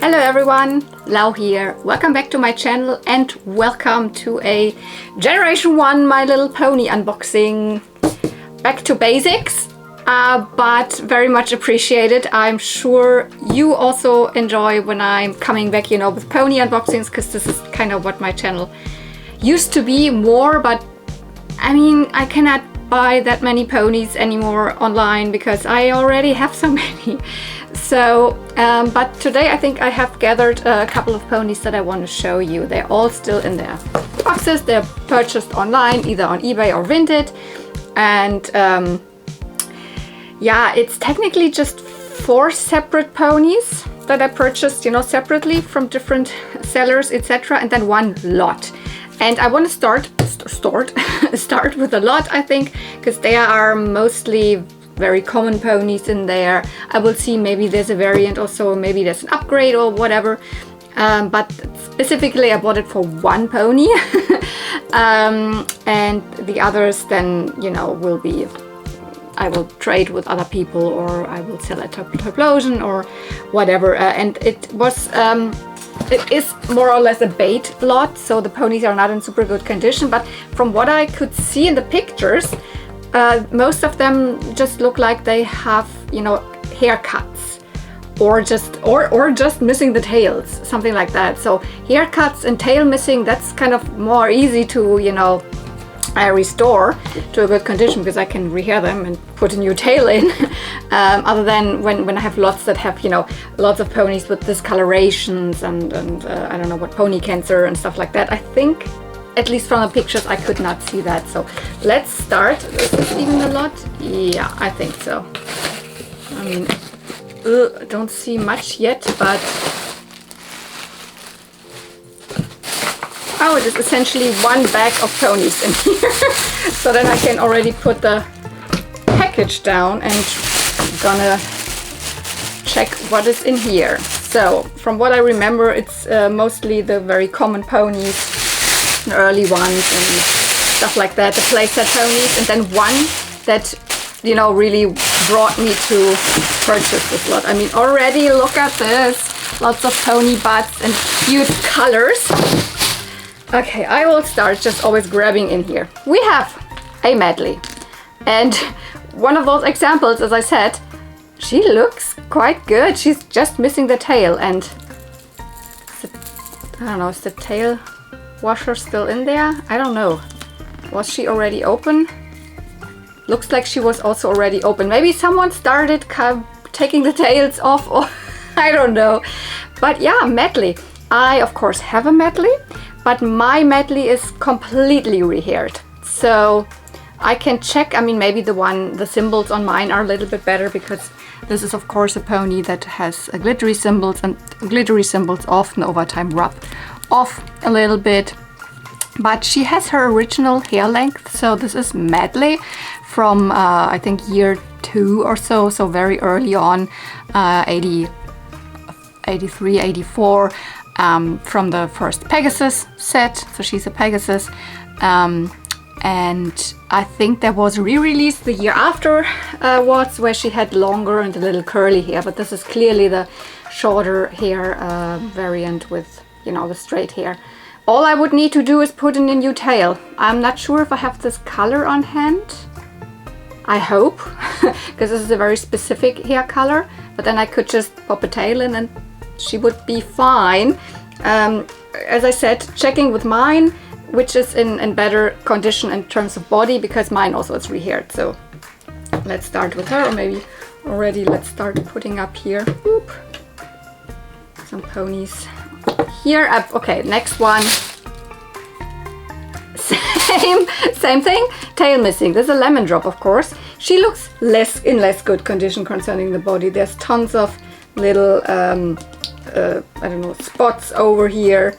Hello everyone, Lau here. Welcome back to my channel and welcome to a Generation 1 My Little Pony unboxing. Back to basics, but very much appreciated. I'm sure you also enjoy when I'm coming back, with pony unboxings, because this is kind of what my channel used to be more, but I mean, I cannot buy that many ponies anymore online because I already have so many. So, but today I think I have gathered a couple of ponies that I want to show you. They're all still in their boxes. They're purchased online, either on eBay or Vinted. And yeah, it's technically just 4 separate ponies that I purchased, separately from different sellers, etc. And then one lot. And I want to start with a lot, I think, because there are mostly very common ponies in there. I will see, maybe there's a variant or so, maybe there's an upgrade or whatever. But specifically I bought it for one pony. And the others then, will be, I will trade with other people, or I will sell at Explosion or whatever. And it is more or less a bait lot, so the ponies are not in super good condition. But from what I could see in the pictures, most of them just look like they have, haircuts, or just missing the tails, something like that. So haircuts and tail missing, that's kind of more easy to, restore to a good condition, because I can rehair them and put a new tail in. Other than when I have lots that have, lots of ponies with discolorations and I don't know what, pony cancer and stuff like that. I think, at least from the pictures, I could not see that. So let's start. Is this even a lot? Yeah, I think so. I mean, I don't see much yet, but oh, it is essentially one bag of ponies in here. So then I can already put the package down and I'm gonna check what is in here. So from what I remember, it's mostly the very common ponies, the early ones and stuff like that, the playset ponies, and then one that, really brought me to purchase this lot. I mean, already look at this, lots of pony butts and cute colors. Okay, I will start just always grabbing in here. We have a medley, and one of those examples, as I said, she looks quite good. She's just missing the tail, and I don't know, is the tail washer still in there? I don't know. Was she already open? Looks like she was also already open. Maybe someone started taking the tails off, or I don't know. But yeah, medley. I of course have a medley, but my medley is completely rehaired. So I can check. I mean, maybe the symbols on mine are a little bit better, because this is of course a pony that has glittery symbols, and glittery symbols often over time rub off a little bit. But she has her original hair length, so this is medley from I think year 2 or so, so very early on, 83, 84, from the first Pegasus set. So she's a Pegasus, and I think there was a re-release the year after where she had longer and a little curly hair, but this is clearly the shorter hair variant with, the straight hair. All I would need to do is put in a new tail. I'm not sure if I have this color on hand. I hope, because this is a very specific hair color, but then I could just pop a tail in and she would be fine. As I said, checking with mine, which is in better condition in terms of body, because mine also is rehaired. So let's start with her, or maybe already let's start putting up here. Oop. Some ponies here. Okay, next one. Same thing. Tail missing. There's a lemon drop, of course. She looks in less good condition concerning the body. There's tons of little I don't know, spots over here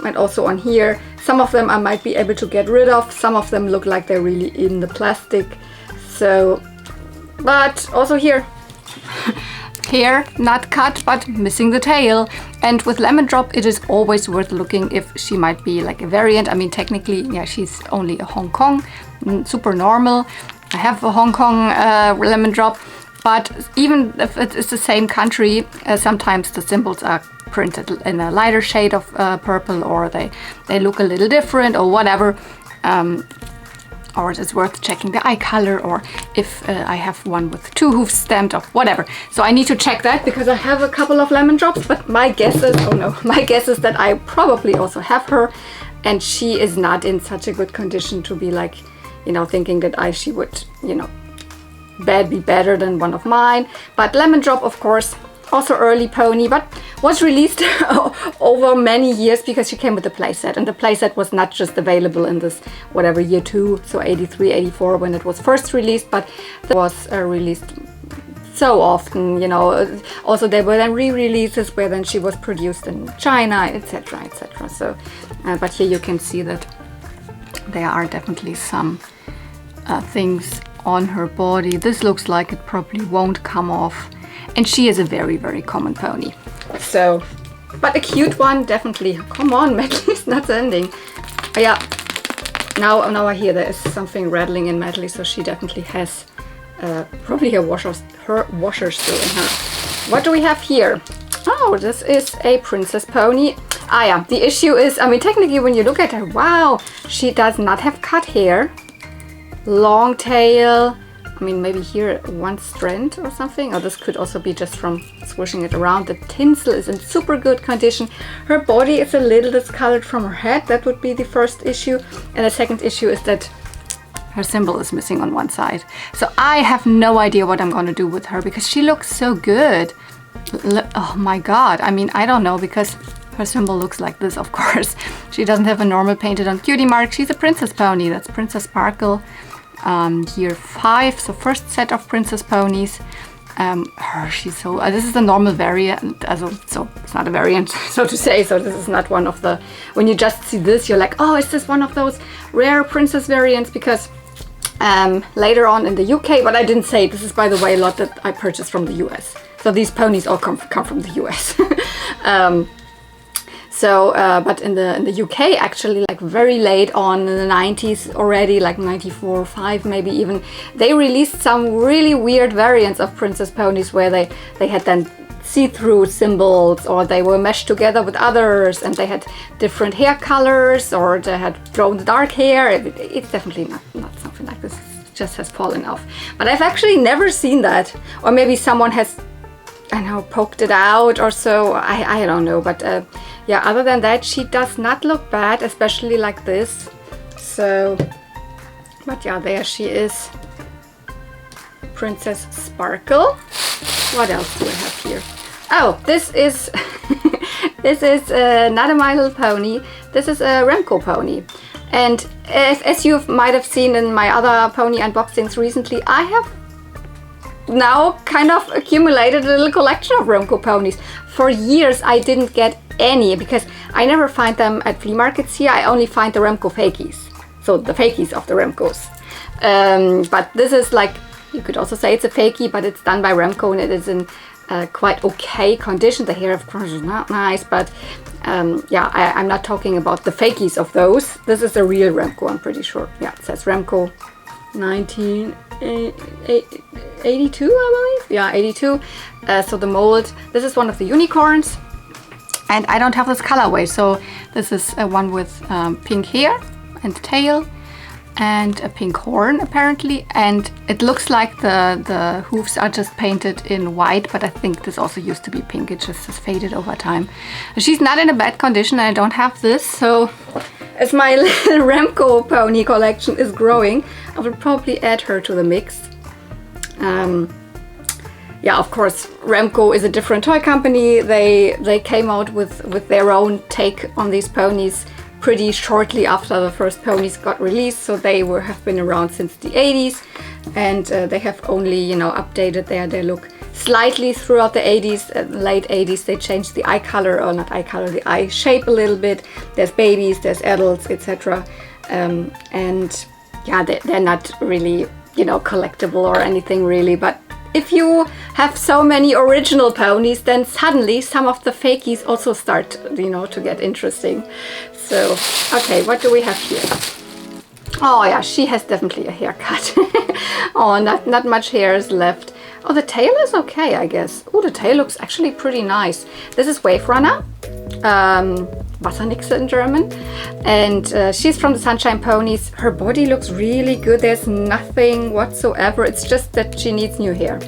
and also on here. Some of them I might be able to get rid of. Some of them look like they're really in the plastic. So, but also here. Hair not cut, but missing the tail. And with lemon drop, it is always worth looking if she might be like a variant. I mean, technically, yeah, she's only a Hong Kong, super normal. I have a Hong Kong lemon drop, But even if it is the same country, sometimes the symbols are printed in a lighter shade of purple, or they look a little different or whatever. Or it is worth checking the eye color, or if I have one with 2 hoofs stamped or whatever. So I need to check that because I have a couple of lemon drops, but my guess is, oh no, my guess is that I probably also have her, and she is not in such a good condition to be like, you know, thinking that she would, you know, be better than one of mine. But Lemon Drop, of course, also early pony, but was released over many years because she came with the playset, and the playset was not just available in this whatever year 2, so 83, 84 when it was first released, but it was released so often, you know. Also there were then re-releases where then she was produced in China, etc, etc. So but here you can see that there are definitely some things on her body. This looks like it probably won't come off. And she is a very, very common pony. So, but a cute one, definitely. Come on, Medley's not ending. Oh, yeah, now I hear there is something rattling in Medley, so she definitely has probably her washer still in her. What do we have here? Oh, this is a princess pony. Ah yeah, the issue is, I mean, technically when you look at her, wow, she does not have cut hair. Long tail. I mean, maybe here one strand or something, or this could also be just from swishing it around. The tinsel is in super good condition. Her body is a little discolored from her head. That would be the first issue. And the second issue is that her symbol is missing on one side. So I have no idea what I'm going to do with her because she looks so good. Oh my God. I mean, I don't know, because her symbol looks like this, of course. She doesn't have a normal painted on cutie mark. She's a princess pony. That's Princess Sparkle. Year 5, so first set of princess ponies. She's so this is the normal variant, so it's not a variant, so to say. So this is not one of the, when you just see this you're like, oh, is this one of those rare princess variants? Because later on in the UK, but I didn't say, this is by the way a lot that I purchased from the US, so these ponies all come from the US. But in the UK, actually, like very late on in the 90s already, like 94 or 5 maybe even, they released some really weird variants of princess ponies where they had then see-through symbols, or they were meshed together with others, and they had different hair colors, or they had glow dark hair. It's definitely not something like this. It just has fallen off. But I've actually never seen that, or maybe someone has, I don't know, poked it out or so. I don't know, but yeah, other than that, she does not look bad, especially like this. So, but yeah, there she is, Princess Sparkle. What else do I have here? Oh, this is this is not a My Little Pony. This is a Remco pony. And as you might have seen in my other pony unboxings recently, I have now kind of accumulated a little collection of Remco ponies. For years I didn't get any because I never find them at flea markets here. I only find the Remco fakies, so the fakies of the Remcos. But this is like, you could also say it's a fakie, but it's done by Remco and it is in quite okay condition. The hair of course is not nice, but yeah, I'm not talking about the fakies of those. This is a real Remco, I'm pretty sure. Yeah, it says Remco 1982, I believe. Yeah, 82. So the mold, this is one of the unicorns, and I don't have this colorway, so this is one with pink hair and tail and a pink horn apparently, and it looks like the hoofs are just painted in white, but I think this also used to be pink. It just has faded over time. She's not in a bad condition. I don't have this, so as my little Remco pony collection is growing, I will probably add her to the mix. Yeah, of course, Remco is a different toy company. They came out with their own take on these ponies pretty shortly after the first ponies got released, so they have been around since the 80s, and they have only, you know, updated their look slightly throughout the 80s. Late 80s they changed the eye color, or not eye color, the eye shape a little bit. There's babies, there's adults, etc. And yeah, they're not really, you know, collectible or anything really, but if you have so many original ponies, then suddenly some of the fakies also start, you know, to get interesting. So, okay, what do we have here? Oh yeah, she has definitely a haircut. Oh, not much hair is left. Oh, the tail is okay, I guess. Oh, the tail looks actually pretty nice. This is Wave Runner, Wassernixe in German, and she's from the Sunshine Ponies. Her body looks really good. There's nothing whatsoever. It's just that she needs new hair.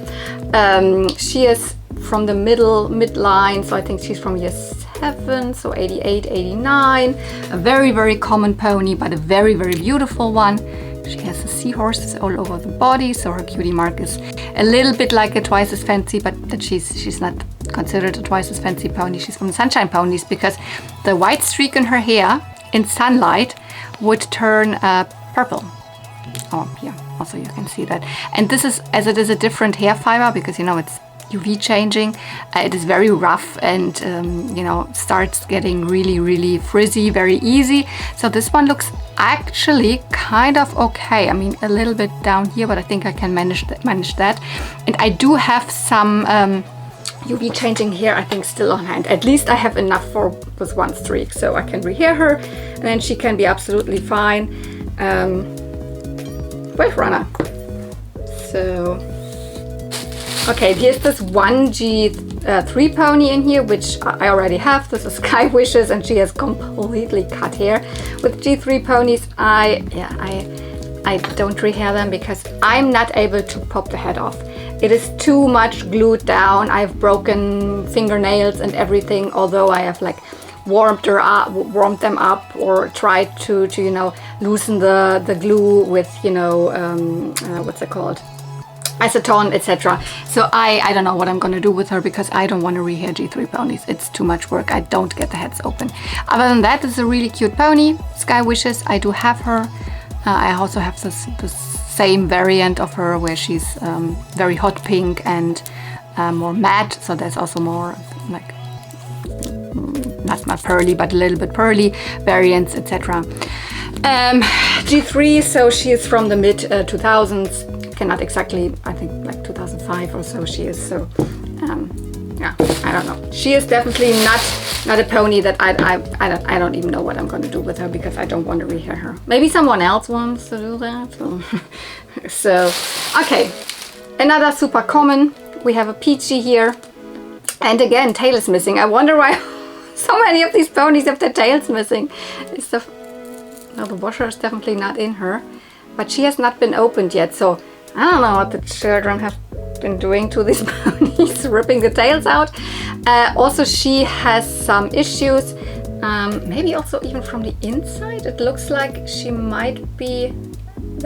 She is from the midline, so I think she's from year 7, so 88, 89. A very, very common pony, but a very, very beautiful one. She has the seahorses all over the body, so her cutie mark is a little bit like a Twice as Fancy, but that she's not considered a Twice as Fancy pony. She's from the Sunshine Ponies because the white streak in her hair in sunlight would turn purple. Oh, here, also you can see that. And this is, as it is a different hair fiber, because you know it's UV changing, it is very rough and you know, starts getting really, really frizzy very easy. So this one looks actually kind of okay. I mean, a little bit down here, but I think I can manage that. And I do have some UV changing hair, I think, still on hand. At least I have enough for with one streak, so I can rehair her and then she can be absolutely fine. Wave Runner. So okay, here's this one G3 pony in here, which I already have. This is Sky Wishes, and she has completely cut hair. With G3 ponies, I don't rehair them because I'm not able to pop the head off. It is too much glued down. I have broken fingernails and everything, although I have like warmed them up or tried to you know, loosen the glue with, you know, what's it called? Acetone, etc. So I don't know what I'm gonna do with her because I don't want to rehair G3 ponies. It's too much work. I don't get the heads open. Other than that, this is a really cute pony. Sky Wishes, I do have her. I also have this same variant of her where she's very hot pink and more matte. So there's also more like not pearly, but a little bit pearly variants, etc. G3, so she is from the mid 2000s. Cannot exactly, I think like 2005 or so she is. So yeah, I don't know. She is definitely not a pony that I don't even know what I'm going to do with her because I don't want to rehair her. Maybe someone else wants to do that. So okay, another super common. We have a Peachy here, and again, tail is missing. I wonder why so many of these ponies have their tails missing. It's the washer is definitely not in her, but she has not been opened yet. So I don't know what the children have been doing to these ponies, ripping the tails out. Also, she has some issues, maybe also even from the inside. It looks like there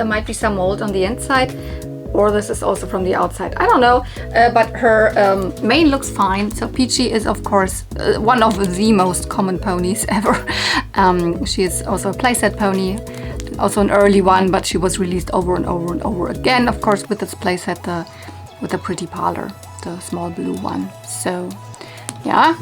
might be some mold on the inside, or this is also from the outside. I don't know, but her mane looks fine. So Peachy is, of course, one of the most common ponies ever. She is also a playset pony. Also an early one, but she was released over and over and over again, of course, with this playset, with the pretty parlor, the small blue one. So yeah,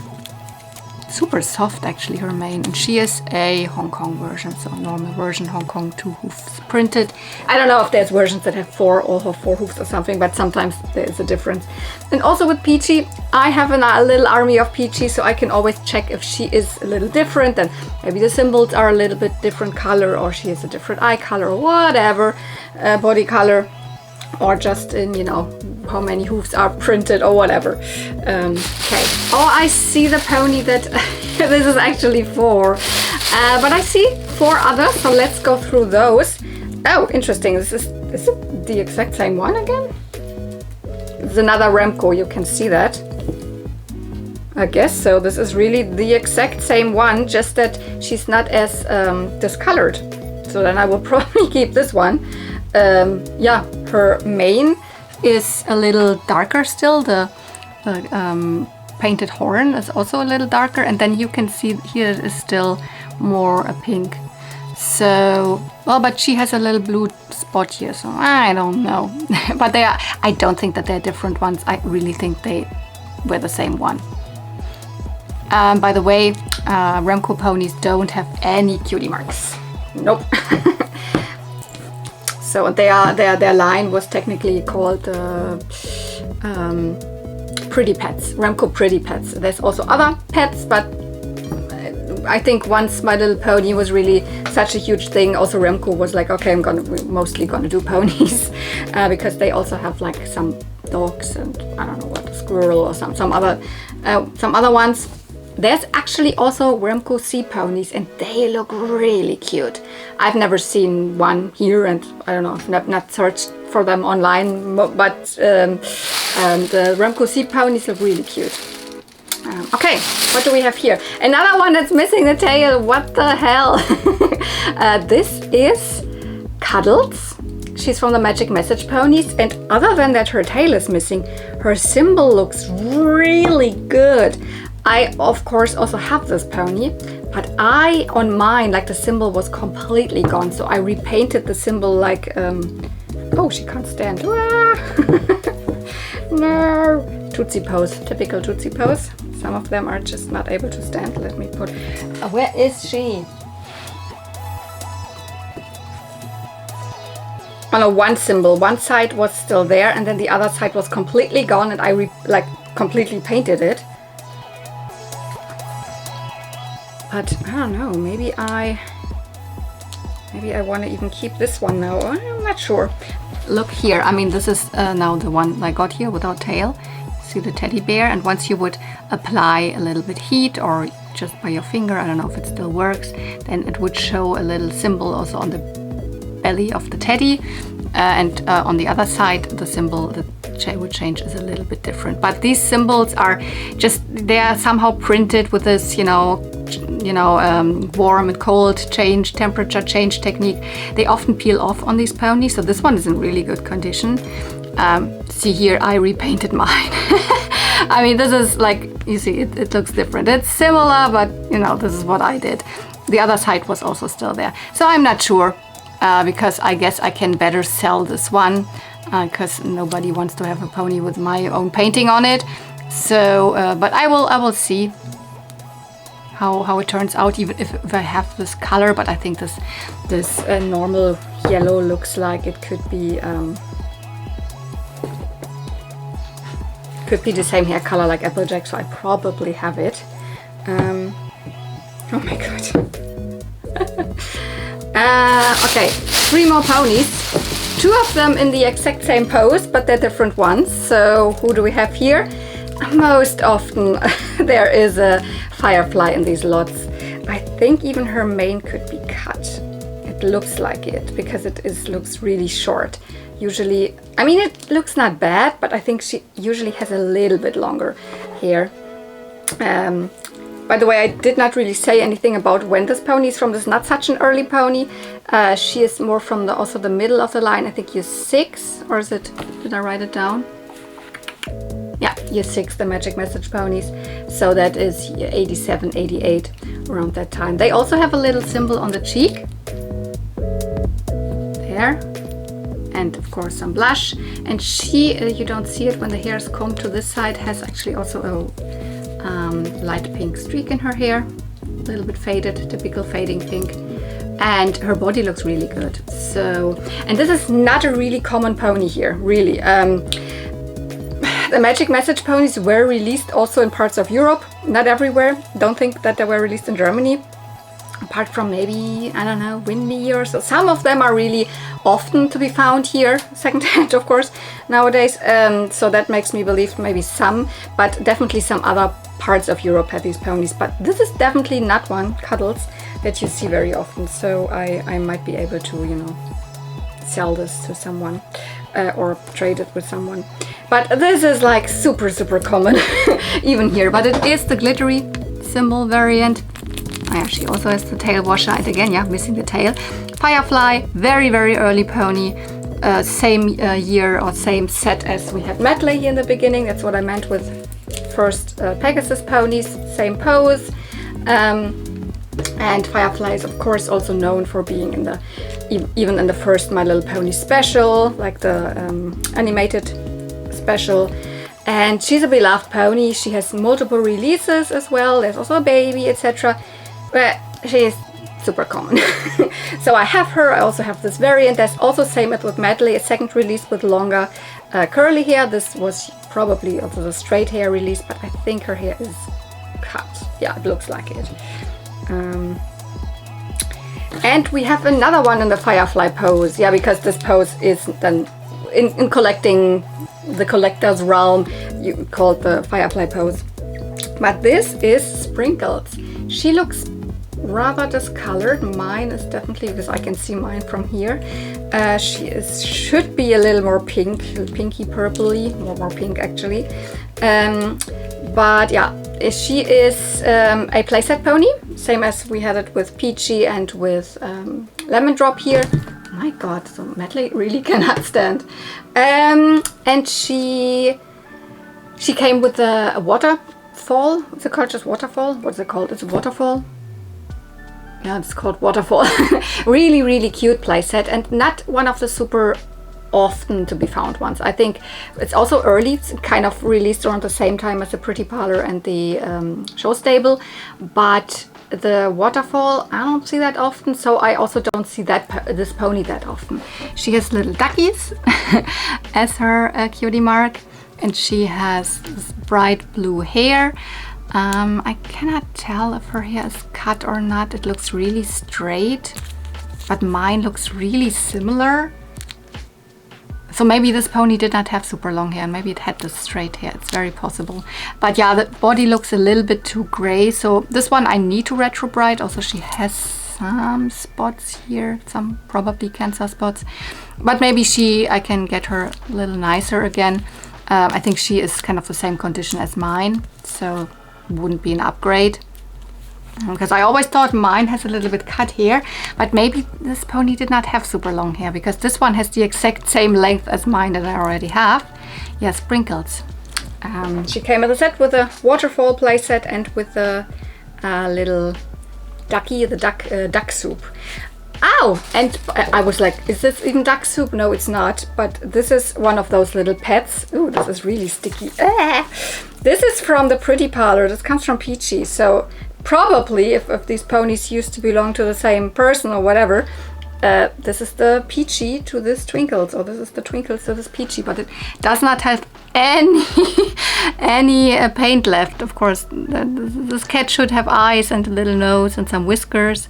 super soft actually, her mane. And she is a Hong Kong version, so normal version, Hong Kong 2 hoofs printed. I don't know if there's versions that have 4 hoofs or something, but sometimes there is a difference. And also with Peachy, I have a little army of Peachy, so I can always check if she is a little different, and maybe the symbols are a little bit different color, or she has a different eye color, or whatever, body color, or just in, you know, how many hoofs are printed or whatever. Okay. Oh, I see the pony that this is actually 4, but I see 4 others, so let's go through those. Oh, interesting. Is it the exact same one again? It's another Remco, you can see that. I guess so. This is really the exact same one, just that she's not as discolored. So then I will probably keep this one. Yeah, her mane is a little darker still. The painted horn is also a little darker, and then you can see here it is still more a pink. So, well, but she has a little blue spot here, so I don't know. But I don't think that they're different ones. I really think they were the same one. By the way, Remco ponies don't have any cutie marks. Nope. So their line was technically called Pretty Pets, Remco Pretty Pets. There's also other pets, but I think once My Little Pony was really such a huge thing, also Remco was like, okay, we're mostly gonna do ponies, because they also have like some dogs and I don't know what, squirrel or some other ones. There's actually also Remco sea ponies, and they look really cute. I've never seen one here, and I don't know, I've not searched for them online, but the Remco sea ponies look really cute. Okay, what do we have here? Another one that's missing the tail. What the hell? This is Cuddles. She's from the Magic Message Ponies, and other than that her tail is missing, her symbol looks really good. I of course also have this pony, but on mine, like, the symbol was completely gone, so I repainted the symbol like, oh, she can't stand. No. Tootsie pose, typical Tootsie pose. Some of them are just not able to stand. Let me put, where is she? Oh no, one symbol, one side was still there, and then the other side was completely gone, and I completely painted it. But I don't know, maybe I want to even keep this one now. I'm not sure. Look here, I mean, this is now the one I got here without tail. See the teddy bear, and once you would apply a little bit heat or just by your finger, I don't know if it still works, then it would show a little symbol also on the belly of the teddy, and on the other side the symbol that would change is a little bit different. But these symbols are just, they are somehow printed with this, warm and cold change, temperature change technique. They often peel off on these ponies, so this one is in really good condition. See here, I repainted mine. I mean, this is like, you see, it looks different. It's similar, but this is what I did. The other side was also still there. So I'm not sure, because I guess I can better sell this one, because nobody wants to have a pony with my own painting on it. So, but I will see how it turns out, even if I have this color. But I think this normal yellow looks like it could be the same hair color like Applejack, so I probably have it. Oh my god. Okay, 3 more ponies. 2 of them in the exact same pose, but they're different ones. So who do we have here? Most often there is a Firefly in these lots. I think even her mane could be cut. It looks like it, because looks really short. Usually, I mean, it looks not bad, but I think she usually has a little bit longer hair. By the way, I did not really say anything about when this pony is from. This is not such an early pony. She is more from also the middle of the line. I think year 6, or is it, did I write it down? Yeah, year 6, the Magic Message Ponies. So that is year 87, 88, around that time. They also have a little symbol on the cheek. There. And of course some blush. And she, you don't see it when the hair is combed to this side, has actually also a light pink streak in her hair. A little bit faded, typical fading pink. And her body looks really good. So, and this is not a really common pony here, really. The Magic Message Ponies were released also in parts of Europe, not everywhere. Don't think that they were released in Germany. Apart from maybe, I don't know, Windy or so. Some of them are really often to be found here, secondhand of course, nowadays. So that makes me believe maybe some, but definitely some other parts of Europe had these ponies. But this is definitely not one, Cuddles, that you see very often. So I might be able to, sell this to someone or trade it with someone. But this is like super, super common, even here. But it is the glittery symbol variant. She also has the tail washer, and again, yeah, missing the tail. Firefly, very, very early pony. Same year or same set as we had Medley here in the beginning. That's what I meant with first Pegasus ponies, same pose. And Firefly is of course also known for being in the, even in the first My Little Pony special, like the animated special. And she's a beloved pony. She has multiple releases as well. There's also a baby, etc. But she is super common. So I have her. I also have this variant. There's also, same as with Medley, a second release with longer curly hair. This was probably also the straight hair release, but I think her hair is cut. Yeah, it looks like it. And we have another one in the Firefly pose. Yeah, because this pose is then in collecting, the collector's realm, you call it the Firefly pose. But this is Sprinkles. She looks rather discolored. Mine is definitely, because I can see mine from here. Should be a little more pink, pinky purpley, more pink actually. But yeah, she is a playset pony, same as we had it with Peachy and with Lemon Drop here. My God, so Medley really cannot stand. And she came with a waterfall. Is it called just waterfall? What's it called? It's a waterfall. Yeah, it's called Waterfall. Really, really cute playset, and not one of the super often to be found ones. I think it's also early. It's kind of released around the same time as the Pretty Parlor and the Show Stable, but the Waterfall I don't see that often, so I also don't see this pony that often. She has little duckies as her cutie mark, and she has this bright blue hair. I cannot tell if her hair is cut or not. It looks really straight, but mine looks really similar. So maybe this pony did not have super long hair, and maybe it had this straight hair. It's very possible. But yeah, the body looks a little bit too gray. So this one I need to retro bright. Also, she has some spots here, some probably cancer spots. But maybe I can get her a little nicer again. I think she is kind of the same condition as mine, so wouldn't be an upgrade. Because I always thought mine has a little bit cut hair, but maybe this pony did not have super long hair, because this one has the exact same length as mine that I already have. Yeah, Sprinkles. She came in the set with a waterfall play set and with the little ducky, the duck soup. Ow! And I was like, is this even duck soup? No, it's not. But this is one of those little pets. Ooh, this is really sticky. This is from the Pretty Parlor. This comes from Peachy. So probably, if these ponies used to belong to the same person or whatever, this is the Peachy to this Twinkles, or this is the Twinkles to this Peachy. But it does not have any paint left. Of course, this cat should have eyes and a little nose and some whiskers.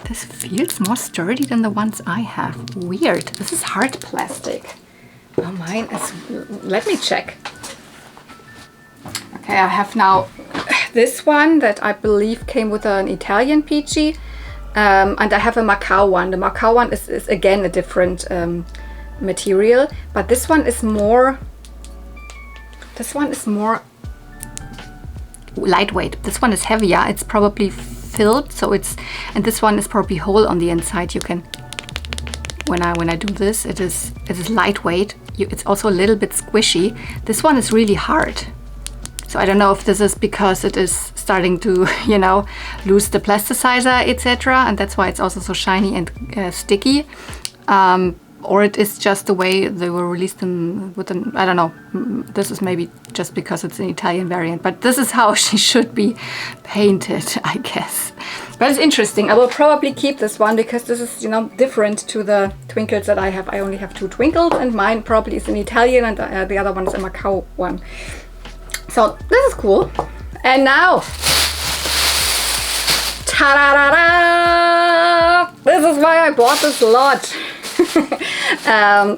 This feels more sturdy than the ones I have. Weird. This is hard plastic. Oh, mine is... Let me check. Okay, I have now this one that I believe came with an Italian Peachy. And I have a Macau one. The Macau one is again a different material. But this one is more... lightweight. This one is heavier. It's probably filled, so it's, and this one is probably whole on the inside. You can, when I do this, it is lightweight. It's also a little bit squishy. This one is really hard. So I don't know if this is because it is starting to, you know, lose the plasticizer, etc., and that's why it's also so shiny and sticky. Or it is just the way they were released with an, I don't know, this is maybe just because it's an Italian variant, but this is how she should be painted, I guess. But it's interesting. I will probably keep this one because this is, you know, different to the Twinkles that I have. I only have 2 Twinkles, and mine probably is an Italian, and the other one is a Macau one. So this is cool. And now, ta-da-da-da! This is why I bought this lot.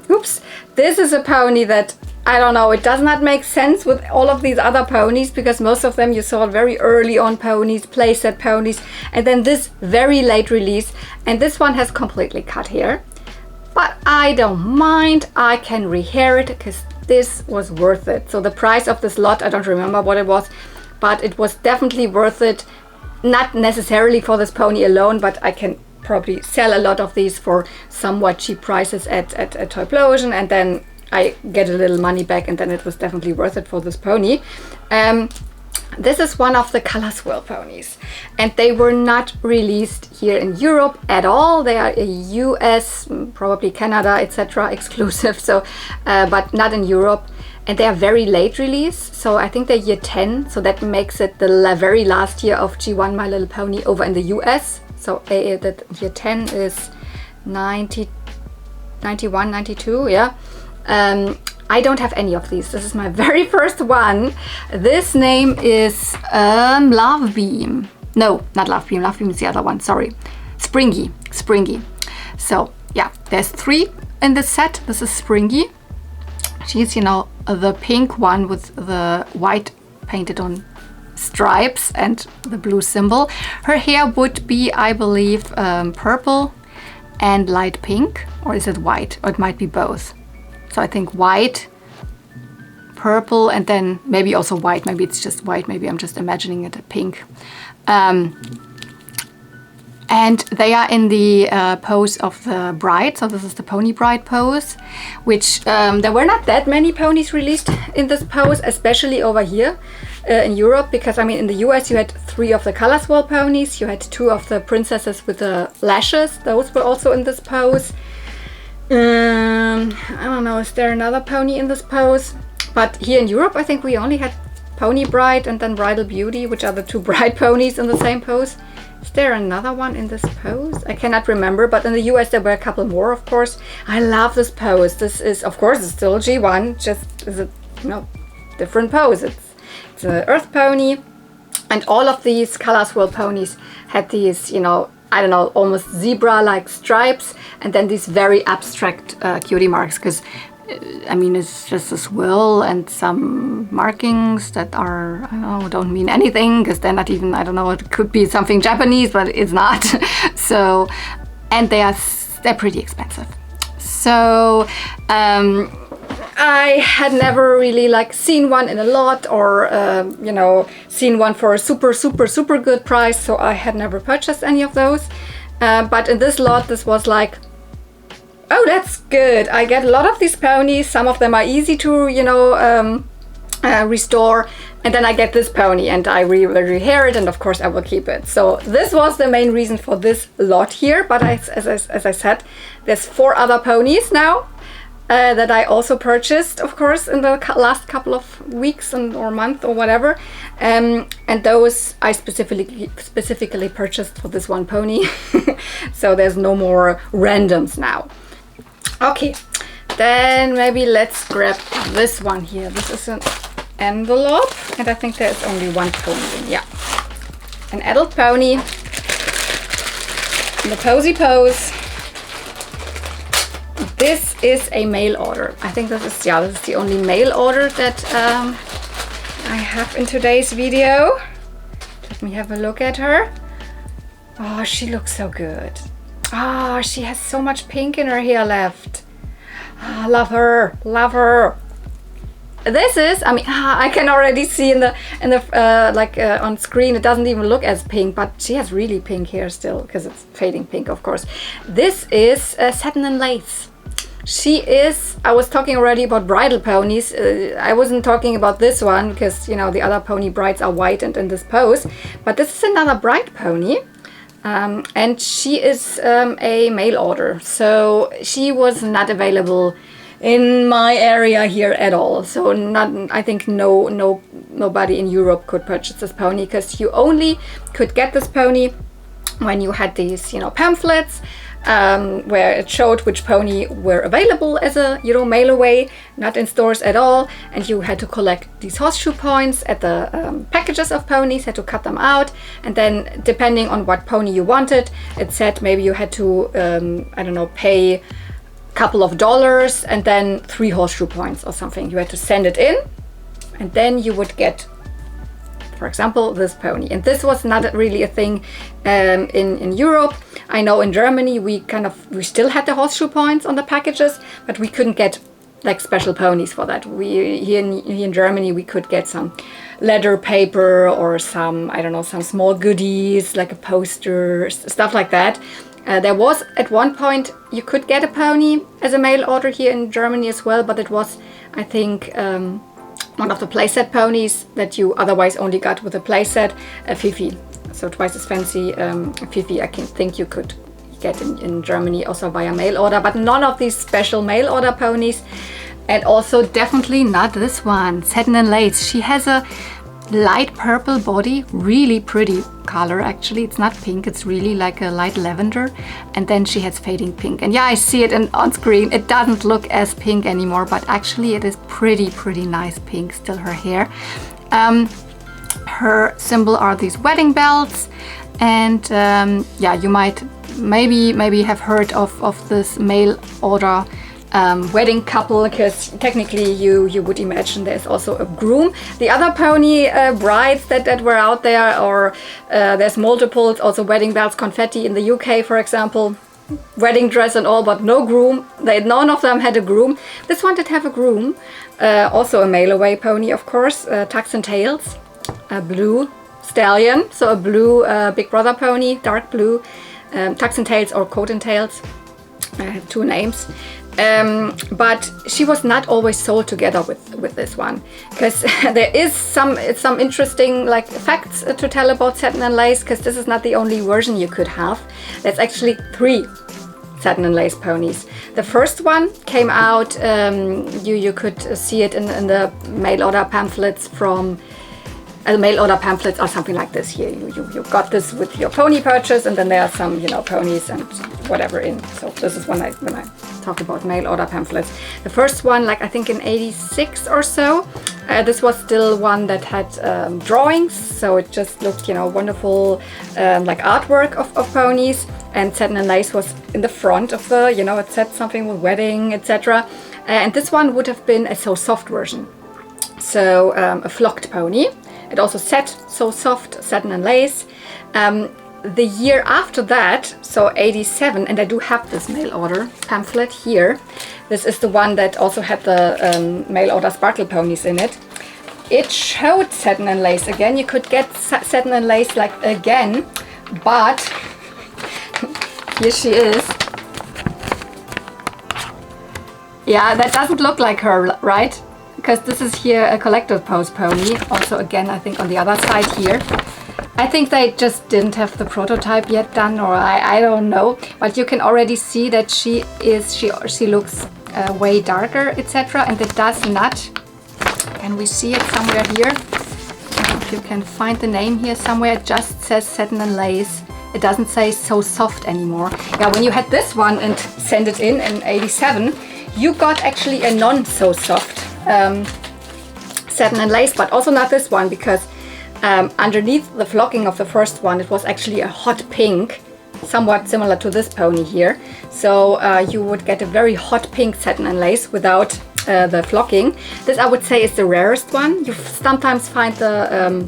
Oops, this is a pony that, I don't know, it does not make sense with all of these other ponies, because most of them you saw very early on ponies, playset ponies, and then this very late release, and this one has completely cut hair. But I don't mind, I can rehair it because this was worth it. So the price of this lot, I don't remember what it was, but it was definitely worth it. Not necessarily for this pony alone, but I can probably sell a lot of these for somewhat cheap prices at Toyplosion, and then I get a little money back, and then it was definitely worth it for this pony. This is one of the Color Swirl ponies, and they were not released here in Europe at all. They are a US, probably Canada, etc. exclusive, so but not in Europe, and they are very late release. So I think they're year 10, so that makes it the very last year of G1 My Little Pony over in the US. So that year 10 is 90, 91, 92, yeah. I don't have any of these. This is my very first one. This name is Love Beam. No, not Love Beam. Love Beam is the other one, sorry. Springy. So yeah, there's 3 in the set. This is Springy. She's, you know, the pink one with the white painted on stripes and the blue symbol. Her hair would be, I believe, purple and light pink, or is it white? Or it might be both. So I think white, purple, and then maybe also white. Maybe it's just white. Maybe I'm just imagining it a pink. And they are in the pose of the bride. So this is the pony bride pose, which there were not that many ponies released in this pose, especially over here in Europe, because I mean in the US you had 3 of the color swirl ponies, you had 2 of the princesses with the lashes. Those were also in this pose. I don't know, is there another pony in this pose? But here in Europe I think we only had Pony Bride and then Bridal Beauty, which are the 2 bride ponies in the same pose. Is there another one in this pose? I cannot remember, but in the US there were a couple more, of course. I love this pose. This is, of course, it's still G1, just is a, you know, different pose. It's an earth pony, and all of these color swirl ponies had these, you know, I don't know, almost zebra-like stripes, and then these very abstract cutie marks, because I mean, it's just a swirl and some markings that are, I don't know, don't mean anything, because they're not even, I don't know, it could be something Japanese, but it's not. So, and they're pretty expensive. So, I had never really like seen one in a lot, or you know, seen one for a super good price, so I had never purchased any of those. But in this lot, this was like, oh, that's good. I get a lot of these ponies. Some of them are easy to, you know, restore. And then I get this pony and I will rehair it, and of course I will keep it. So this was the main reason for this lot here. But as I said, there's 4 other ponies now that I also purchased, of course, in the last couple of weeks or month or whatever. And those I specifically purchased for this one pony. So there's no more randoms now. Okay, then maybe let's grab this one here. This is an envelope, and I think there's only one pony in. Yeah, an adult pony in the posy pose. This is a mail order. I think this is the only mail order that I have in today's video. Let me have a look at her. Oh, she looks so good. Ah, oh, she has so much pink in her hair left. Oh, love her, love her. This is, I mean, I can already see in the on screen, it doesn't even look as pink, but she has really pink hair still, because it's fading pink, of course. This is Satin and Lace. She is, I was talking already about bridal ponies. I wasn't talking about this one, because, you know, the other pony brides are white and in this pose. But this is another bride pony. And she is a mail order, so she was not available in my area here at all. So I think nobody in Europe could purchase this pony, because you only could get this pony when you had these, you know, pamphlets where it showed which pony were available as a, you know, mail away, not in stores at all. And you had to collect these horseshoe points at the packages of ponies, had to cut them out, and then depending on what pony you wanted, it said maybe you had to I don't know, pay a couple of dollars and then 3 horseshoe points or something. You had to send it in, and then you would get, for example, this pony. And this was not really a thing in Europe. I know in Germany we still had the horseshoe points on the packages, but we couldn't get like special ponies for that. Here in Germany we could get some letter paper or some, I don't know, some small goodies like a poster, stuff like that. There was at one point you could get a pony as a mail order here in Germany as well, but it was, I think, one of the playset ponies that you otherwise only got with a playset, a Fifi. So twice as fancy Fifi I think you could get in Germany also via mail order, but none of these special mail order ponies. And also definitely not this one, Satin and Lace. She has a light purple body, really pretty color actually. It's not pink, it's really like a light lavender, and then she has fading pink. And yeah, I see it on screen. It doesn't look as pink anymore, but actually it is pretty nice pink, still her hair. Her symbol are these wedding belts, and yeah, you might maybe have heard of this mail order wedding couple, because technically you would imagine there's also a groom. The other pony brides that were out there, or there's multiples, also wedding bells, confetti in the UK, for example, wedding dress and all, but no groom. None of them had a groom. This one did have a groom, also a mail away pony, of course, tucks and tails, a blue stallion, so a blue big brother pony, dark blue, tucks and tails or coat and tails. I have two names. But she was not always sold together with this one, because there is some interesting like facts to tell about Satin and Lace, because this is not the only version you could have. There's actually 3 Satin and Lace ponies. The first one came out, you could see it in the mail order pamphlets from mail order pamphlets are something like this here. You got this with your pony purchase, and then there are some, you know, ponies and whatever in. So this is when I talk about mail order pamphlets. The first one, like I think in 86 or so, this was still one that had drawings, so it just looked, you know, wonderful, like artwork of ponies. And Satin and Lace was in the front of the, you know, it said something with wedding, etc. And this one would have been a So Soft version, so a flocked pony. It also said So Soft, Satin and Lace. The year after that, so 87, and I do have this mail order pamphlet here. This is the one that also had the mail order sparkle ponies in it. It showed Satin and Lace again. You could get Satin and Lace like again, but here she is. Yeah, that doesn't look like her, right? Because this is here a collector's pose pony. Also again, I think on the other side here. I think they just didn't have the prototype yet done, or I don't know. But you can already see that she looks way darker, etc. And it does not. Can we see it somewhere here? If you can find the name here somewhere, it just says Satin and Lace. It doesn't say So Soft anymore. Yeah, when you had this one and sent it in 87, you got actually a non-So Soft Satin and Lace, but also not this one, because underneath the flocking of the first one, it was actually a hot pink, somewhat similar to this pony here. So you would get a very hot pink Satin and Lace without the flocking. This, I would say, is the rarest one. You sometimes find the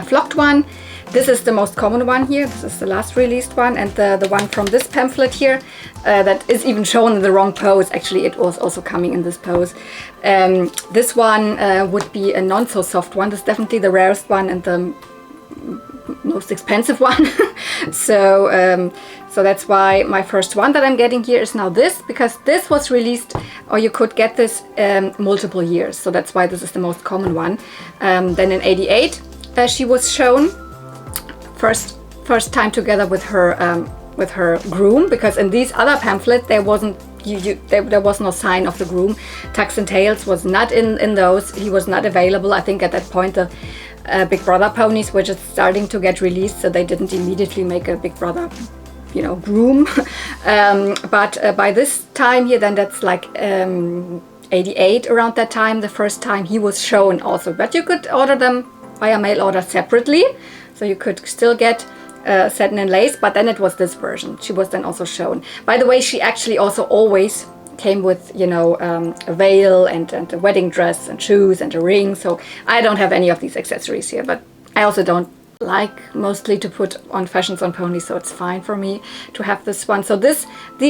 flocked one. This is the most common one here. This is the last released one, and the one from this pamphlet here that is even shown in the wrong pose. Actually, it was also coming in this pose. This one would be a non-so-soft one. This is definitely the rarest one and the most expensive one. So that's why my first one that I'm getting here is now this, because this was released, or you could get this multiple years. So that's why this is the most common one. Then in 88, she was shown. First time together with her groom, because in these other pamphlets there wasn't there was no sign of the groom. Tucks and Tails was not in those. He was not available. I think at that point the Big Brother ponies were just starting to get released, so they didn't immediately make a Big Brother, you know, groom. But by this time here, then that's like 88, around that time, the first time he was shown also. But you could order them via mail order separately. So you could still get Satin and Lace, but then it was this version. She was then also shown. By the way, she actually also always came with, you know, a veil and a wedding dress and shoes and a ring. So I don't have any of these accessories here, but I also don't like mostly to put on fashions on ponies, so it's fine for me to have this one. So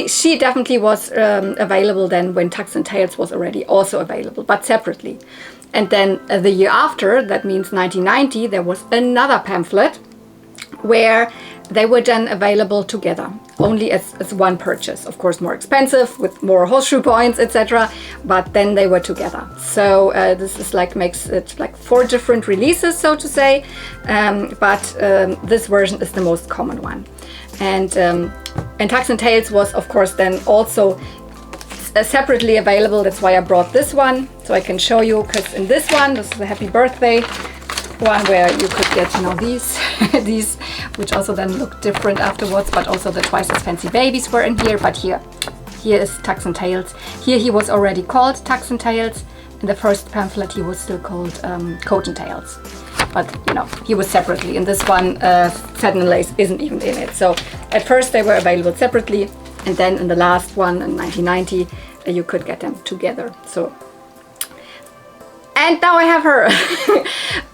she definitely was available then when Tucks and Tails was already also available, but separately. And then the year after, that means 1990, there was another pamphlet where they were then available together, only as one purchase. Of course, more expensive, with more horseshoe points, etc. But then they were together. So this is makes it like 4 different releases, so to say. But this version is the most common one. And Tucks and Tails was, of course, then also separately available. That's why I brought this one, so I can show you, because in this one, this is a happy birthday one where you could get, you know, these these, which also then look different afterwards, but also the twice as fancy babies were in here. But here is Tucks and Tails. Here he was already called Tucks and Tails. In the first pamphlet he was still called Coat and Tails, but you know, he was separately. In this one, Satin and Lace isn't even in it. So at first they were available separately, and then in the last one in 1990 you could get them together. So, and now I have her.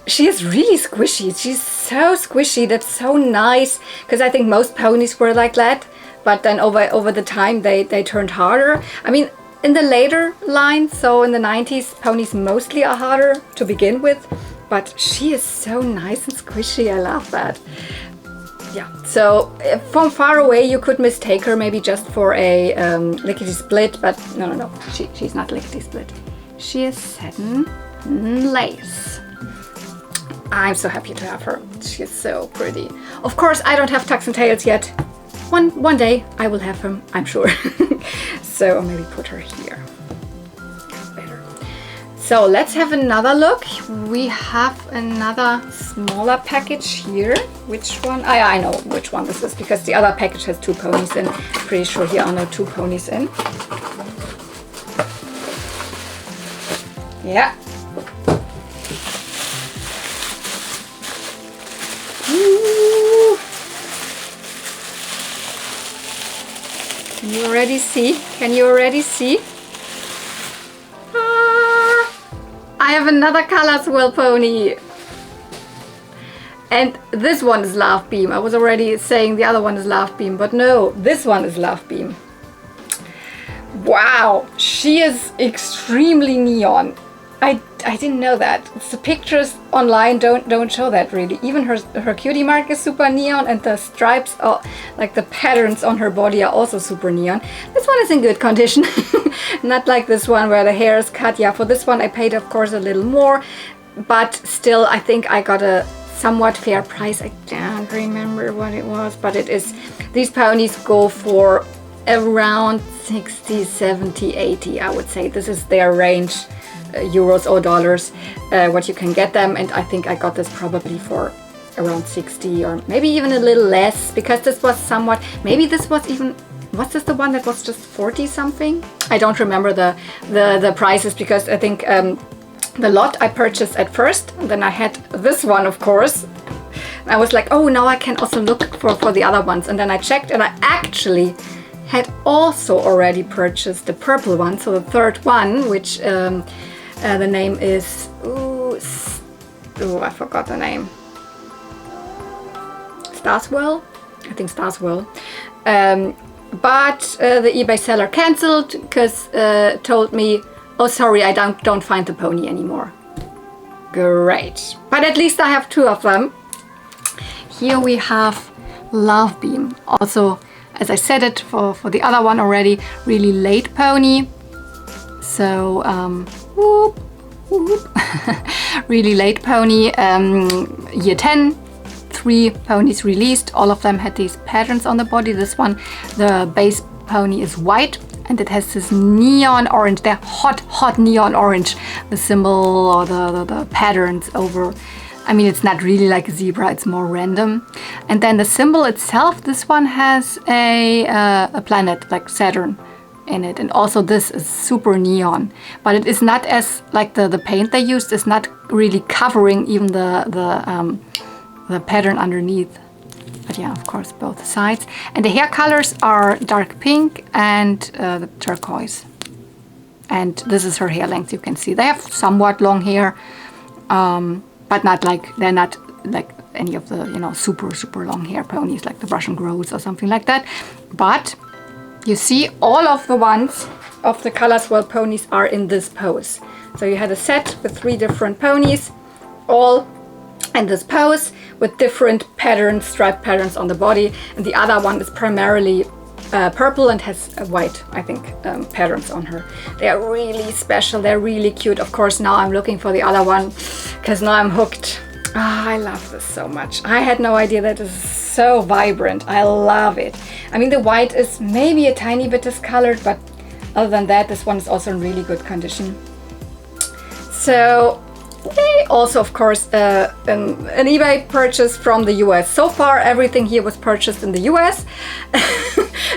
She is really squishy. She's so squishy. That's so nice, because I think most ponies were like that, but then over the time they turned harder. I mean, in the later line, so in the 90s, ponies mostly are harder to begin with, but she is so nice and squishy. I love that. Yeah, so from far away you could mistake her maybe just for a lickety split, but no, she's not lickety split. She is Satin and Lace. I'm so happy to have her. She is so pretty. Of course, I don't have tucks and tails yet. One day I will have them, I'm sure. So I'll maybe put her here. Better. So let's have another look. We have another smaller package here. Which one? I know which one this is, because the other package has 2 ponies in. Pretty sure here are no 2 ponies in. Yeah. Ooh. Can you already see? Can you already see? I have another color swirl pony. And this one is Love Beam. I was already saying the other one is Love Beam, but no, this one is Love Beam. Wow, she is extremely neon. I didn't know that. The pictures online don't show that really. Even her cutie mark is super neon, and the stripes, are, like the patterns on her body, are also super neon. This one is in good condition. Not like this one where the hair is cut. Yeah, for this one I paid of course a little more, but still I think I got a somewhat fair price. I can't remember what it was, but it is. These ponies go for around 60, 70, 80, I would say. This is their range. Euros or dollars, what you can get them, and I think I got this probably for around 60 or maybe even a little less, because this was somewhat, maybe this was even, was this the one that was just 40 something? I don't remember the prices, because I think the lot I purchased at first, and then I had this one of course. I was like, oh, now I can also look for the other ones, and then I checked and I actually had also already purchased the purple one, so the third one, which the name is, I forgot the name. Swirl? I think Swirl. But the eBay seller cancelled because told me, oh sorry, I don't find the pony anymore. Great. But at least I have 2 of them. Here we have Love Beam. Also, as I said it for the other one already, really late pony. So, whoop, whoop. Really late pony, year 10, 3 ponies released. All of them had these patterns on the body. This one, the base pony is white, and it has this neon orange, they're hot neon orange, the symbol or the patterns over. I mean, it's not really like a zebra, it's more random. And then the symbol itself, this one has a planet like Saturn in it, and also this is super neon, but it is not as like the paint they used is not really covering even the pattern underneath. But yeah, of course, both sides. And the hair colors are dark pink and the turquoise. And this is her hair length. You can see they have somewhat long hair, but not like, they're not like any of the, you know, super long hair ponies like the Russian Groats or something like that. But you see, all of the ones of the color swirl ponies are in this pose. So you had a set with 3 different ponies, all in this pose with different patterns, stripe patterns on the body. And the other one is primarily purple and has white, I think, patterns on her. They are really special. They're really cute. Of course, now I'm looking for the other one because now I'm hooked. Oh, I love this so much. I had no idea that this is so vibrant. I love it. I mean, the white is maybe a tiny bit discolored, but other than that, this one is also in really good condition. So they also, of course, an eBay purchase from the US. So far, everything here was purchased in the US.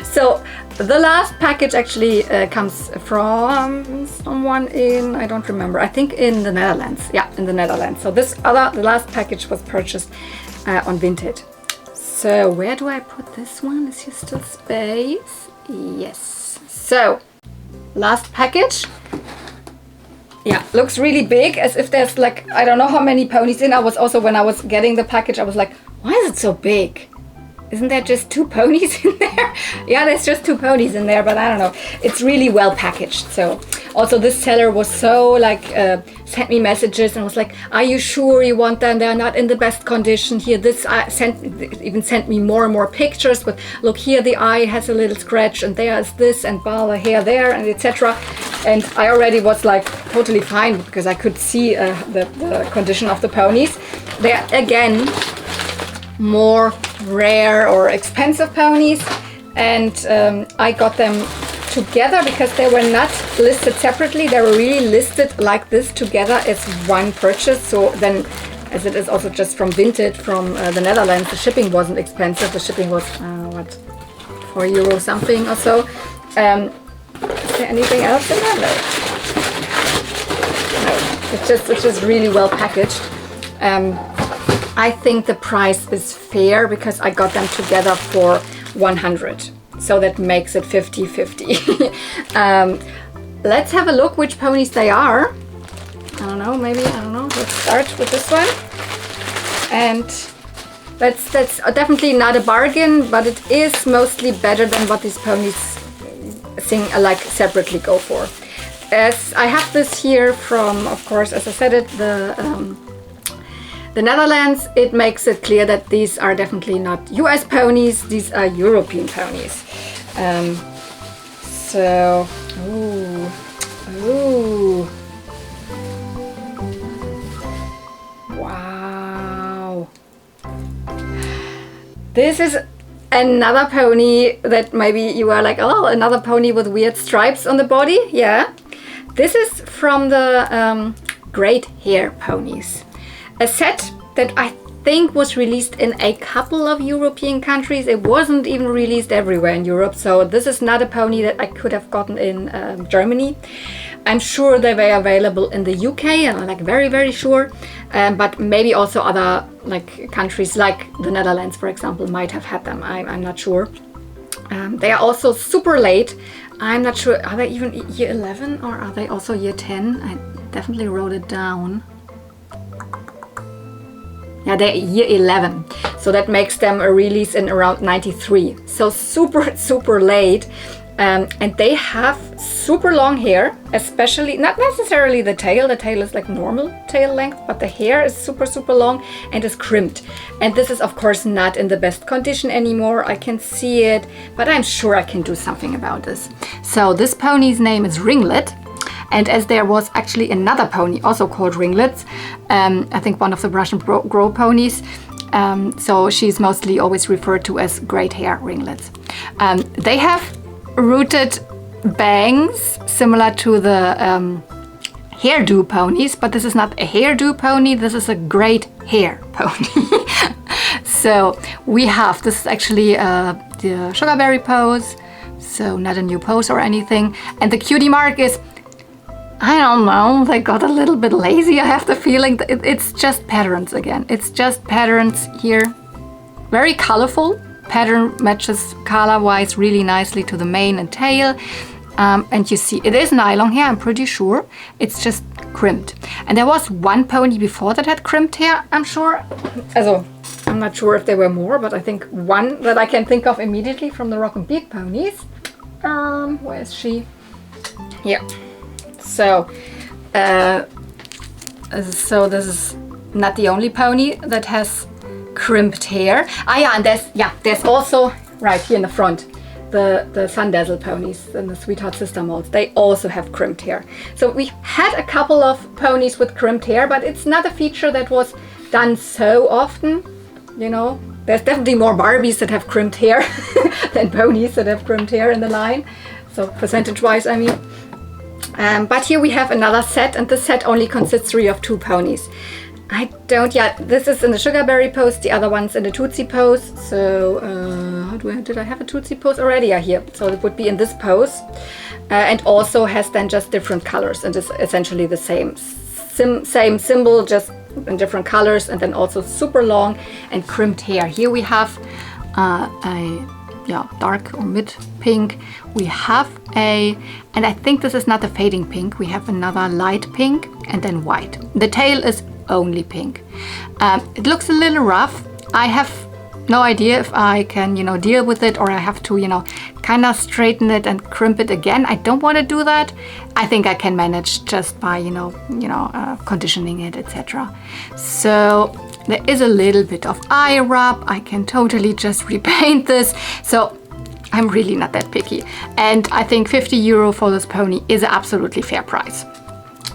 So the last package actually comes from someone in, I don't remember, I think in the Netherlands. Yeah, in the Netherlands. So the last package was purchased on Vinted. So where do I put this one? Is here still space? Yes. So last package. Yeah, looks really big, as if there's like, I don't know how many ponies in. I was also, when I was getting the package, I was like, why is it so big? Isn't there just 2 ponies in there? Yeah, there's just 2 ponies in there, but I don't know. It's really well packaged. So also this seller was so like, sent me messages and was like, are you sure you want them? They're not in the best condition here. This even sent me more and more pictures, but look here, the eye has a little scratch and there is this and blah, the hair there and etc. And I already was like totally fine because I could see the condition of the ponies. They're again more rare or expensive ponies, and I got them together because they were not listed separately. They were really listed like this together as one purchase. So then, as it is also just from Vinted from the Netherlands, the shipping wasn't expensive. The shipping was what, €4 something or so. Is there anything else in there? No, it's just really well packaged. I think the price is fair because I got them together for 100. So that makes it 50-50. Let's have a look which ponies they are. I don't know, maybe, I don't know. Let's start with this one. And that's definitely not a bargain, but it is mostly better than what these ponies like separately go for. As I have this here from, of course, as I said it, the Netherlands, it makes it clear that these are definitely not US ponies, these are European ponies. So, ooh, wow. This is another pony that maybe you are like, oh, another pony with weird stripes on the body. Yeah, this is from the Great Hair Ponies. A set that I think was released in a couple of European countries. It wasn't even released everywhere in Europe. So this is not a pony that I could have gotten in Germany. I'm sure they were available in the UK, and I'm like very, very sure. But maybe also other like countries like the Netherlands, for example, might have had them. I'm not sure. They are also super late. I'm not sure, are they even year 11 or are they also year 10? I definitely wrote it down. Yeah, they're year 11, so that makes them a release in around 93. So super, super late. And they have super long hair, especially, not necessarily the tail. The tail is like normal tail length, but the hair is super, super long and is crimped. And this is, of course, not in the best condition anymore. I can see it, but I'm sure I can do something about this. So this pony's name is Ringlet. And as there was actually another pony also called Ringlets, I think one of the Russian grow ponies, so she's mostly always referred to as great hair ringlets. They have rooted bangs similar to the hairdo ponies, but this is not a hairdo pony, this is a great hair pony. So we have, this is actually the sugarberry pose, so not a new pose or anything. And the cutie mark is, I don't know, they got a little bit lazy. I have the feeling that it's just patterns again. It's just patterns here. Very colorful. Pattern matches color-wise really nicely to the mane and tail. And you see, it is nylon hair, I'm pretty sure. It's just crimped. And there was one pony before that had crimped hair, I'm sure. Also, I'm not sure if there were more, but I think one that I can think of immediately from the Rock and Beak ponies. Where is she? Here. So this is not the only pony that has crimped hair. Yeah, and there's also right here in the front the Sun Dazzle ponies and the Sweetheart Sister molds. They also have crimped hair. So we had a couple of ponies with crimped hair, but it's not a feature that was done so often. You know, there's definitely more Barbies that have crimped hair than ponies that have crimped hair in the line. So percentage-wise, I mean. But here we have another set, and the set only consists of 2 ponies. This is in the sugarberry pose, the other one's in the Tootsie pose. So, did I have a Tootsie pose already? Yeah, here. So it would be in this pose. And also has then just different colors, and is essentially the same symbol, just in different colors, and then also super long and crimped hair. Here we have yeah, dark or mid pink. We have and I think this is not the fading pink. We have another light pink and then white. The tail is only pink. It looks a little rough. I have no idea if I can, you know, deal with it, or I have to, you know, kind of straighten it and crimp it again. I don't want to do that. I think I can manage just by, conditioning it, etc. So there is a little bit of eye rub. I can totally just repaint this. So I'm really not that picky. And I think 50 euro for this pony is an absolutely fair price.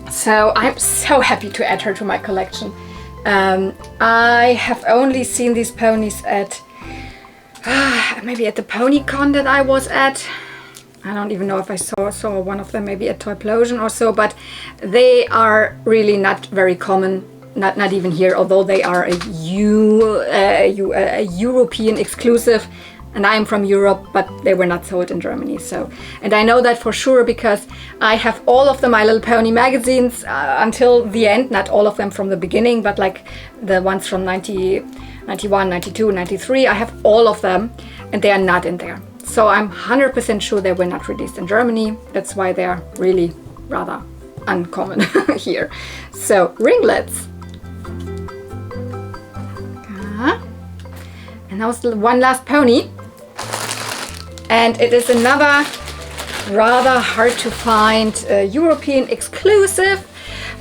So I'm so happy to add her to my collection. I have only seen these ponies at maybe at the PonyCon that I was at. I don't even know if I saw one of them, maybe at Toyplosion or so, but they are really not very common, not even here, although they are a European exclusive. And I'm from Europe, but they were not sold in Germany. So, and I know that for sure because I have all of the My Little Pony magazines until the end, not all of them from the beginning, but like the ones from 90, 91, 92, 93, I have all of them and they are not in there. So I'm 100% sure they were not released in Germany. That's why they're really rather uncommon here. So ringlets. And that was the one last pony. And it is another rather hard to find European exclusive,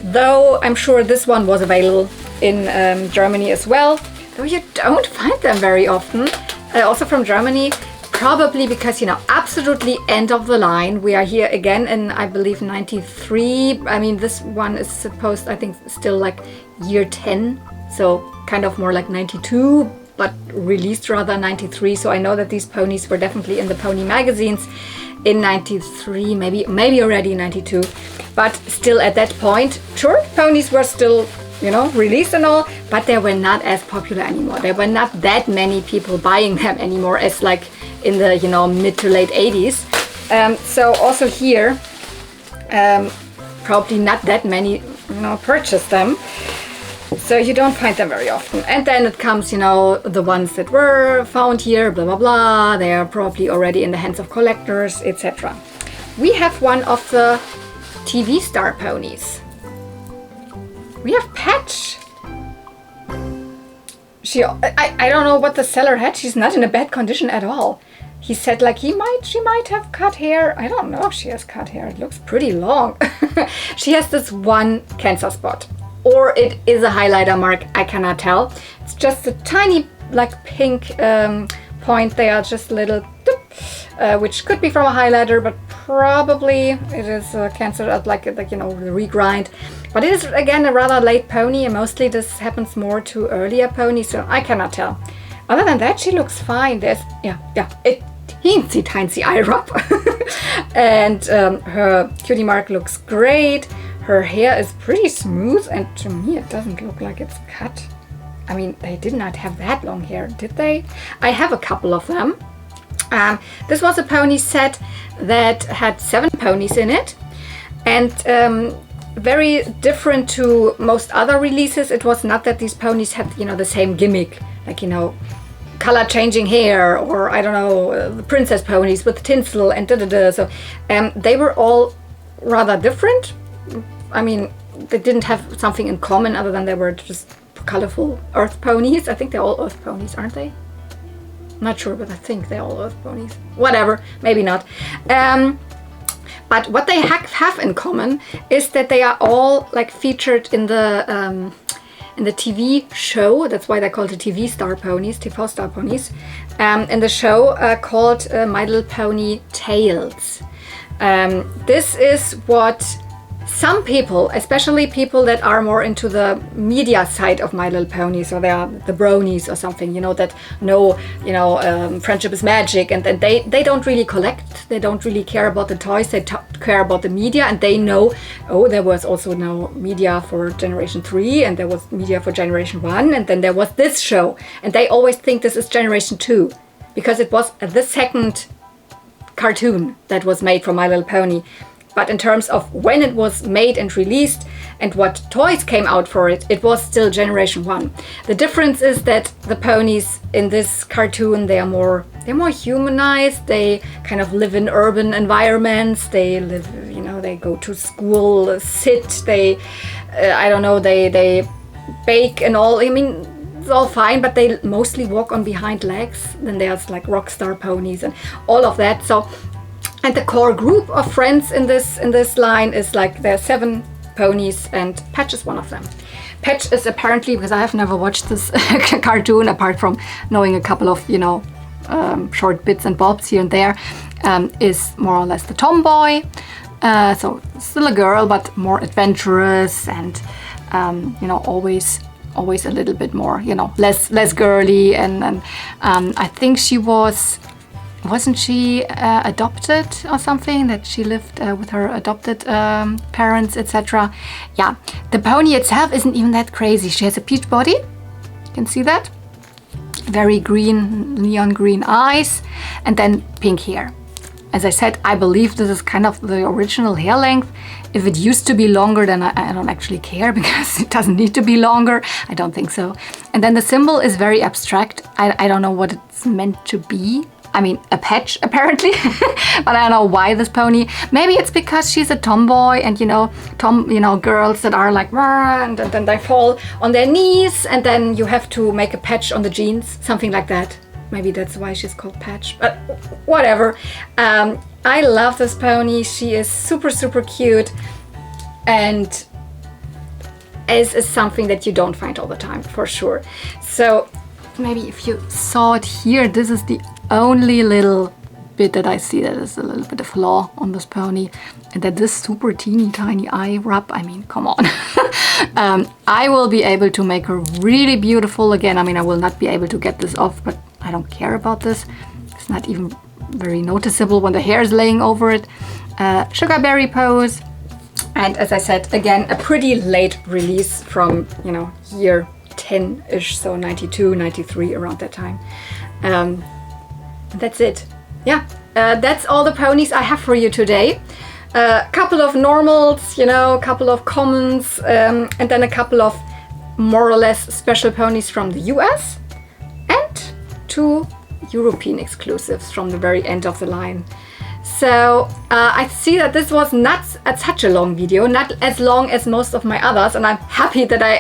though I'm sure this one was available in Germany as well, though you don't find them very often. Also from Germany, probably because, you know, absolutely end of the line. We are here again in, I believe, 93. I mean, this one is supposed, I think, still like year 10, so kind of more like 92. But released rather 93, so I know that these ponies were definitely in the pony magazines in 93, maybe already 92, but still at that point, sure, ponies were still, you know, released and all, but they were not as popular anymore. There were not that many people buying them anymore as like in the, you know, mid to late 80s. So also here, probably not that many, you know, purchased them. So you don't find them very often. And then it comes, you know, the ones that were found here, blah, blah, blah. They are probably already in the hands of collectors, etc. We have one of the TV star ponies. We have Patch. I don't know what the seller had. She's not in a bad condition at all. He said like she might have cut hair. I don't know if she has cut hair. It looks pretty long. She has this one cancer spot. Or it is a highlighter mark, I cannot tell. It's just a tiny like pink point there, just a little dip, which could be from a highlighter, but probably it is a cancer, like you know, the regrind. But it is again a rather late pony, and mostly this happens more to earlier ponies, so I cannot tell. Other than that, she looks fine. There's it teensy eye rub, and her cutie mark looks great. Her hair is pretty smooth, and to me it doesn't look like it's cut. I mean, they did not have that long hair, did they? I have a couple of them. This was a pony set that had 7 ponies in it, and very different to most other releases. It was not that these ponies had, you know, the same gimmick, like, you know, color changing hair, or I don't know, the princess ponies with tinsel and da-da-da. So they were all rather different. I mean, they didn't have something in common other than they were just colorful earth ponies. I think they're all earth ponies, aren't they? I'm not sure, but I think they're all earth ponies. Whatever, maybe not. But what they have in common is that they are all like featured in the TV show. That's why they're called the TV star ponies, TV star ponies. In the show called My Little Pony Tales. This is what some people, especially people that are more into the media side of My Little Pony, so they are the bronies or something, you know, that know, you know, friendship is magic, and they don't really collect, they don't really care about the toys, they care about the media, and they know, oh, there was also now media for Generation 3, and there was media for Generation 1, and then there was this show, and they always think this is Generation 2, because it was the second cartoon that was made for My Little Pony. But in terms of when it was made and released and what toys came out for it, it was still Generation 1. The difference is that the ponies in this cartoon, they are more they're more humanized. They kind of live in urban environments. They live, you know, they go to school, sit, they, I don't know, they bake and all. I mean, it's all fine, but they mostly walk on behind legs. Then there's like rock star ponies and all of that. So, and the core group of friends in this line is like, there are 7 ponies, and Patch is one of them. Patch is apparently, because I have never watched this cartoon apart from knowing a couple of, you know, short bits and bobs here and there, is more or less the tomboy. So still a girl, but more adventurous and, you know, always a little bit more, you know, less girly. And I think she wasn't she adopted or something, that she lived with her adopted parents, etc. Yeah, the pony itself isn't even that crazy. She has a peach body, you can see that, very green, neon green eyes, and then pink hair. As I said, I believe this is kind of the original hair length. If it used to be longer, then I don't actually care, because it doesn't need to be longer. I don't think so. And then the symbol is very abstract. I don't know what it's meant to be. I mean, a patch apparently, but I don't know why this pony. Maybe it's because she's a tomboy, and you know, girls that are like, and then they fall on their knees, and then you have to make a patch on the jeans, something like that. Maybe that's why she's called Patch, but whatever. I love this pony. She is super, super cute, and is something that you don't find all the time, for sure. So maybe if you saw it here, this is the only little bit that I see that is a little bit of flaw on this pony, and that this super teeny tiny eye rub, I mean, come on. I will be able to make her really beautiful again. I mean, I will not be able to get this off, but I don't care about this. It's not even very noticeable when the hair is laying over it. Sugar berry pose, and as I said, again, a pretty late release from, you know, year 10-ish, so 92, 93, around that time. That's it. Yeah, that's all the ponies I have for you today. A couple of normals, you know, a couple of commons, and then a couple of more or less special ponies from the US, and 2 European exclusives from the very end of the line. So I see that this was not such a long video, not as long as most of my others, and I'm happy that I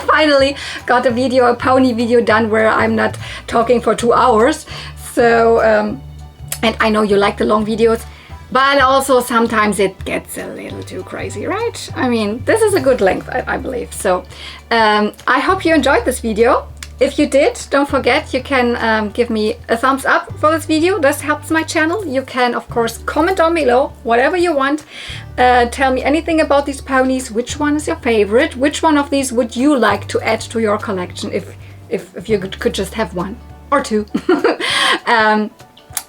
finally got a pony video done where I'm not talking for 2 hours. So, and I know you like the long videos, but also sometimes it gets a little too crazy, right? I mean, this is a good length, I believe. So I hope you enjoyed this video. If you did, don't forget, you can give me a thumbs up for this video. This helps my channel. You can, of course, comment down below, whatever you want. Tell me anything about these ponies. Which one is your favorite? Which one of these would you like to add to your collection if you could just have 1 or 2?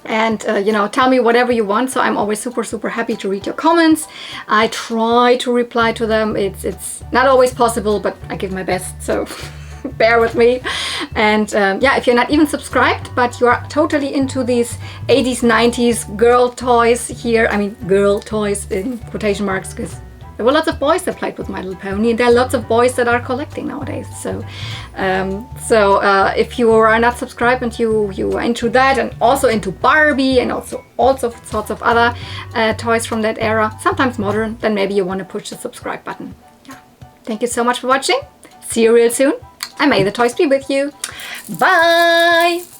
You know, tell me whatever you want. So I'm always super, super happy to read your comments. I try to reply to them. It's not always possible, but I give my best. So bear with me. And yeah, if you're not even subscribed, but you are totally into these 80s, 90s girl toys here. I mean, girl toys in quotation marks, because there were lots of boys that played with My Little Pony, and there are lots of boys that are collecting nowadays. So, if you are not subscribed and you are into that, and also into Barbie, and also all sorts of other toys from that era, sometimes modern, then maybe you want to push the subscribe button. Yeah. Thank you so much for watching. See you real soon, and may the toys be with you. Bye!